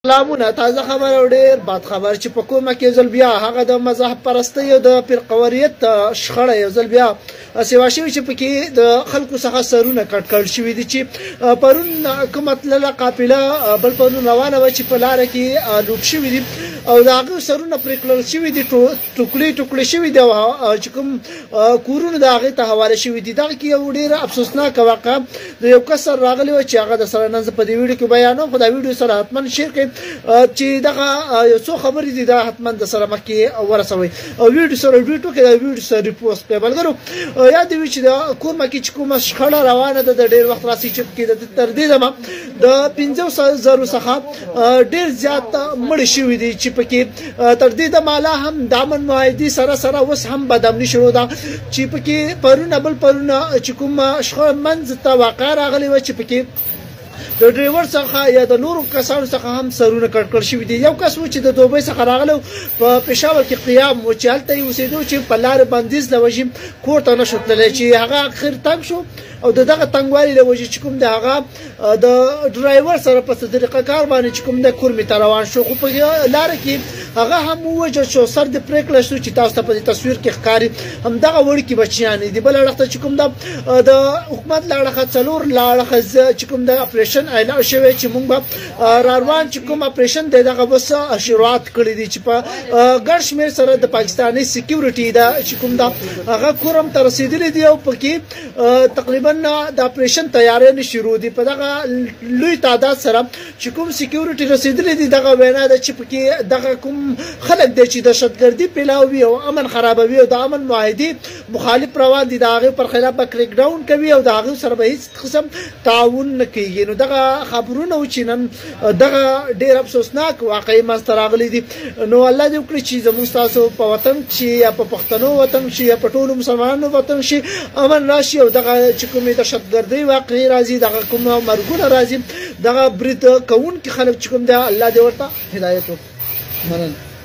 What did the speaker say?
سلامونه تازه خبر او ډیر بد خبر چې په کومه کې ځل بیا هغه د مذهب پرستی او د فرقوریت شخړه یو ځل بیا سیوا شوی چې پکې د خلکو څخه سرونه کټ شوي دي چې پرون کومه تلله قافله بل پرون روانه وه چې په لاره کې لوټ شوي دي او د هغه سرونه پرې کړل شوي دي ټوکړې شوي دي او چې کوم کورونه د هغې ته حواله شوي دي دغه کې یو ډېره افسوسناکه واقعه د یو کس سره راغلی وه چې هغه د سره نن زه په دې ویډیو کې بیانوم خو دا ویډیو سره حتما شیر کړئ چې دغه یو څو خبرې دي دا حتما د سره مخکې ورسوئ او ویډیو سره ویډیو کې دا ویډیو سره ریپوسټ کړئ ملګرو یاد وي چې د کور مکې چې کومه شخړه روانه ده د ډېر وخت راسي چې پکې تر دې دمه د 500,000 څخه ډېر زیات مړه شوي دي چې پکې تر دې دمه لا هم د امن معاهدې سره اوس هم بدامني شروع ده چې پکې پرونه بل پرونه چې کومه شخړه منځ ته واقع راغلې وه چې پکې د ډرایور څخه یا د نورو کسانو څخه هم سرونه کټ شوي دي یو کس و چې د دوبۍ څخه راغلی په پېښور کې قیام و چې هلته یې اوسېدو چې په لارې بندیز له وجې کور ته نشو تللی چې هغه اخر تنګ شو او د دغه تنګوالي له وجې چې کوم د هغه د ډرایور سره په طریقه کار باندې چې کوم د کورمې ته روان شو خو په لاره کې هغه هم ووجل شو سر د پرې کړی شو چې تاسو ته په دې تصویر کې ښکاري همدغه وړکي بچیان دي بل اړخ ته چې کوم د حکومت له اړخه څلور له اړخه چې کوم د اپریشن اعلان شوی چې موږ به راروان چې کوم اپریشن دی دغه بس شروعات کړی دي چې په ګڼ شمېر سره د پاکستاني سکیورټي دا چې کوم دا هغه کورم ته رسېدلي دي او پکې تقریبا د اپریشن تیاری شروع دي په دغه لوی تعداد سره چې کوم سکیورټي رسېدلي دي دغه وینا ده چې پکې دغه کوم خلک دی چې دهشتګردي پیلاوي او امن خرابوي او د امن معاهدې مخالف روان دي د هغې پر خلاف به کریک ډاون کوي او د هغې سره به هېڅ قسم تعاون نه کېږي نو دغه خبرونه و چې نن دغه ډېر افسوسناک واقعي منځته راغلي دي نو الله دې وکړي چې زموږ ستاسو په وطن کښې یا په پښتنو وطن کښې یا په ټولو مسلمانانو وطن کښې امن راشي او دغه چې کومې دهشتګردۍ واقعي راځي دغه کومه مرګونه راځي دغه برید کوونکي خلک چې کوم دی الله دې ورته هدایت وکړي مننه